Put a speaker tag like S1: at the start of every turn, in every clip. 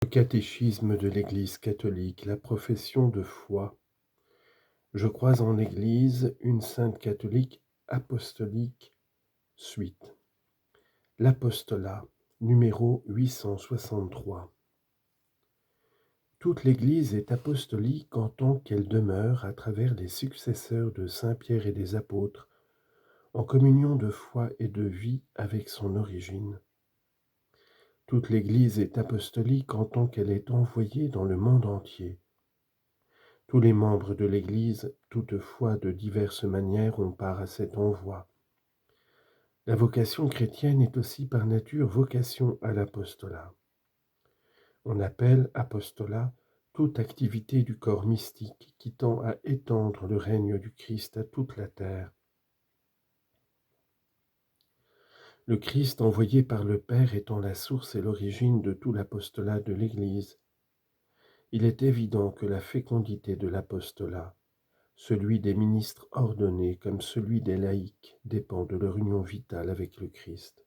S1: Le catéchisme de l'Église catholique, la profession de foi. Je crois en l'Église, une sainte catholique apostolique, suite. L'apostolat, numéro 863. Toute l'Église est apostolique en tant qu'elle demeure à travers les successeurs de Saint Pierre et des apôtres, en communion de foi et de vie avec son origine. Toute l'Église est apostolique en tant qu'elle est envoyée dans le monde entier. Tous les membres de l'Église, toutefois de diverses manières, ont part à cet envoi. La vocation chrétienne est aussi par nature vocation à l'apostolat. On appelle apostolat toute activité du corps mystique qui tend à étendre le règne du Christ à toute la terre. Le Christ envoyé par le Père étant la source et l'origine de tout l'apostolat de l'Église, il est évident que la fécondité de l'apostolat, celui des ministres ordonnés comme celui des laïcs, dépend de leur union vitale avec le Christ.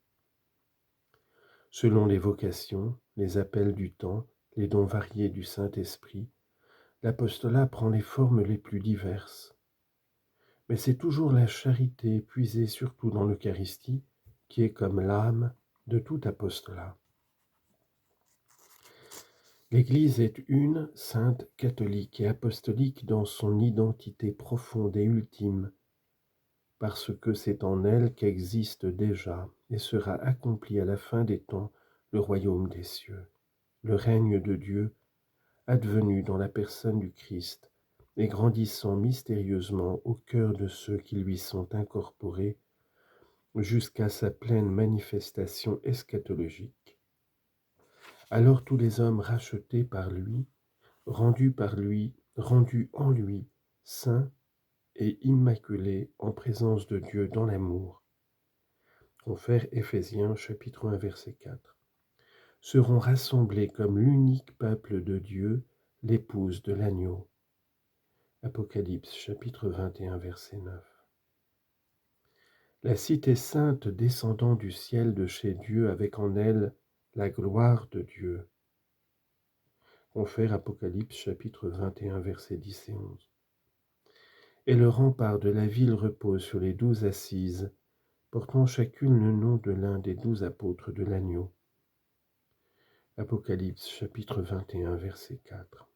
S1: Selon les vocations, les appels du temps, les dons variés du Saint-Esprit, l'apostolat prend les formes les plus diverses. Mais c'est toujours la charité puisée surtout dans l'Eucharistie qui est comme l'âme de tout apostolat. L'Église est une, sainte, catholique et apostolique dans son identité profonde et ultime, parce que c'est en elle qu'existe déjà et sera accompli à la fin des temps le royaume des cieux, le règne de Dieu, advenu dans la personne du Christ et grandissant mystérieusement au cœur de ceux qui lui sont incorporés jusqu'à sa pleine manifestation eschatologique. Alors tous les hommes rachetés par lui, rendus en lui, saints et immaculés en présence de Dieu dans l'amour, confère Éphésiens chapitre 1 verset 4, seront rassemblés comme l'unique peuple de Dieu, l'épouse de l'agneau. Apocalypse chapitre 21 verset 9. La cité sainte descendant du ciel de chez Dieu avec en elle la gloire de Dieu. Confère Apocalypse chapitre 21 verset 10 et 11. Et le rempart de la ville repose sur les 12 assises, portant chacune le nom de l'un des 12 apôtres de l'agneau. Apocalypse chapitre 21 verset 4.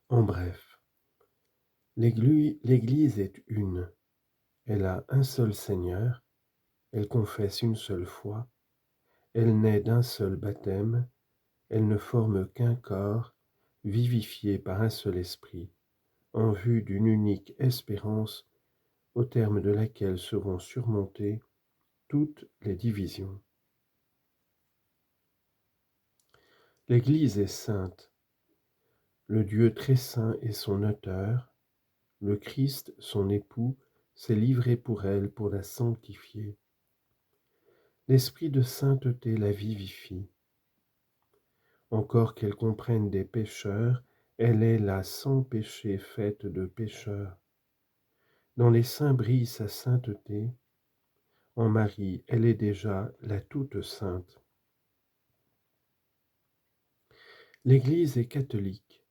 S1: En bref, l'Église est une. Elle a un seul Seigneur, elle confesse une seule foi, elle naît d'un seul baptême, elle ne forme qu'un corps, vivifié par un seul esprit, en vue d'une unique espérance, au terme de laquelle seront surmontées toutes les divisions. L'Église est sainte. Le Dieu très saint est son auteur. Le Christ, son époux, s'est livré pour elle pour la sanctifier. L'esprit de sainteté la vivifie. Encore qu'elle comprenne des pécheurs, elle est la sans péché faite de pécheurs. Dans les saints brille sa sainteté. En Marie, elle est déjà la toute sainte. L'Église est catholique.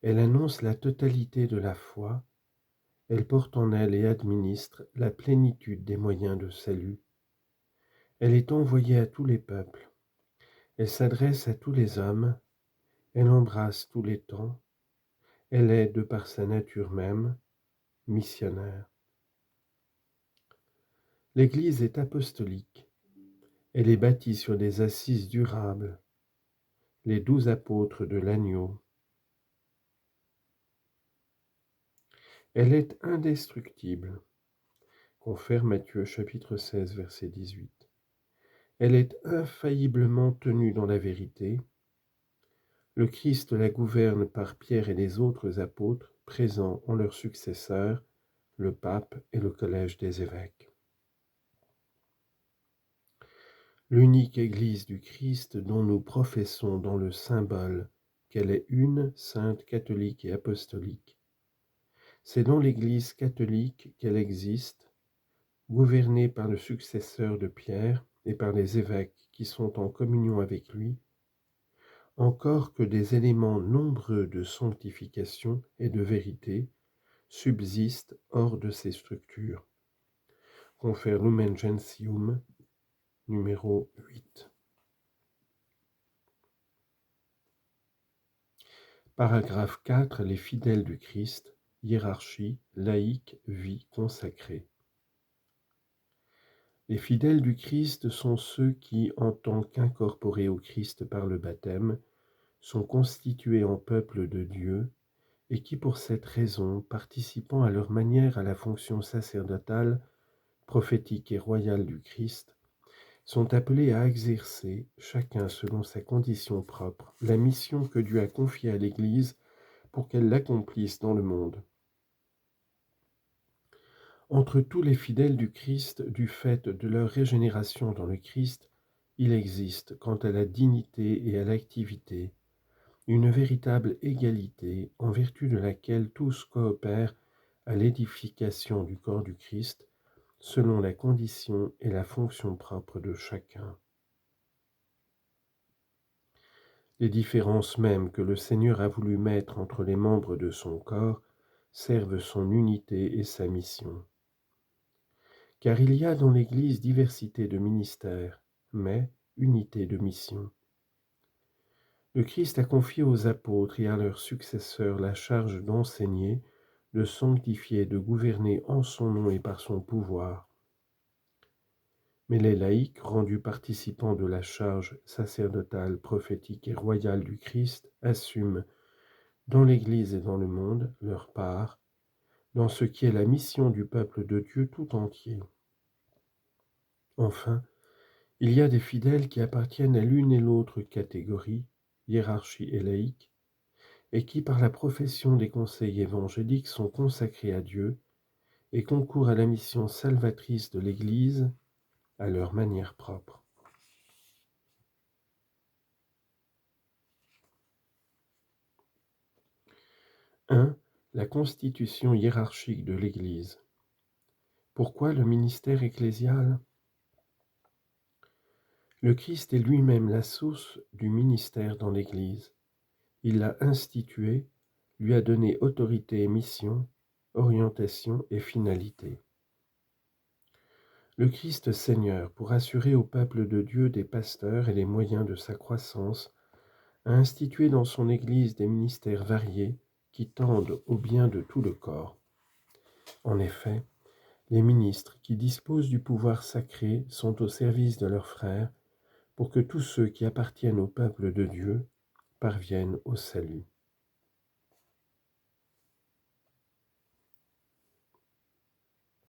S1: Elle annonce la totalité de la foi. Elle porte en elle et administre la plénitude des moyens de salut. Elle est envoyée à tous les peuples. Elle s'adresse à tous les hommes. Elle embrasse tous les temps. Elle est, de par sa nature même, missionnaire. L'Église est apostolique. Elle est bâtie sur des assises durables. Les 12 apôtres de l'agneau. Elle est indestructible. Confère Matthieu chapitre 16 verset 18. Elle est infailliblement tenue dans la vérité. Le Christ la gouverne par Pierre et les autres apôtres, présents en leurs successeurs, le pape et le collège des évêques. L'unique Église du Christ dont nous professons dans le symbole qu'elle est une, sainte, catholique et apostolique. C'est dans l'Église catholique qu'elle existe, gouvernée par le successeur de Pierre et par les évêques qui sont en communion avec lui, encore que des éléments nombreux de sanctification et de vérité subsistent hors de ces structures. Confère Lumen Gentium, numéro 8. Paragraphe 4. Les fidèles du Christ, hiérarchie, laïque, vie consacrée. Les fidèles du Christ sont ceux qui, en tant qu'incorporés au Christ par le baptême, sont constitués en peuple de Dieu et qui, pour cette raison, participant à leur manière à la fonction sacerdotale, prophétique et royale du Christ, sont appelés à exercer, chacun selon sa condition propre, la mission que Dieu a confiée à l'Église pour qu'elle l'accomplisse dans le monde. Entre tous les fidèles du Christ, du fait de leur régénération dans le Christ, il existe, quant à la dignité et à l'activité, une véritable égalité en vertu de laquelle tous coopèrent à l'édification du corps du Christ, selon la condition et la fonction propre de chacun. Les différences mêmes que le Seigneur a voulu mettre entre les membres de son corps servent son unité et sa mission. Car il y a dans l'Église diversité de ministères, mais unité de mission. Le Christ a confié aux apôtres et à leurs successeurs la charge d'enseigner, de sanctifier, de gouverner en son nom et par son pouvoir. Mais les laïcs, rendus participants de la charge sacerdotale, prophétique et royale du Christ, assument, dans l'Église et dans le monde, leur part, dans ce qui est la mission du peuple de Dieu tout entier. Enfin, il y a des fidèles qui appartiennent à l'une et l'autre catégorie, hiérarchie et laïque, et qui, par la profession des conseils évangéliques, sont consacrés à Dieu et concourent à la mission salvatrice de l'Église à leur manière propre. « 1. La constitution hiérarchique de l'Église. Pourquoi le ministère ecclésial ? Le Christ est lui-même la source du ministère dans l'Église. Il l'a institué, lui a donné autorité et mission, orientation et finalité. Le Christ Seigneur, pour assurer au peuple de Dieu des pasteurs et les moyens de sa croissance, a institué dans son Église des ministères variés qui tendent au bien de tout le corps. En effet, les ministres qui disposent du pouvoir sacré sont au service de leurs frères pour que tous ceux qui appartiennent au peuple de Dieu parviennent au salut.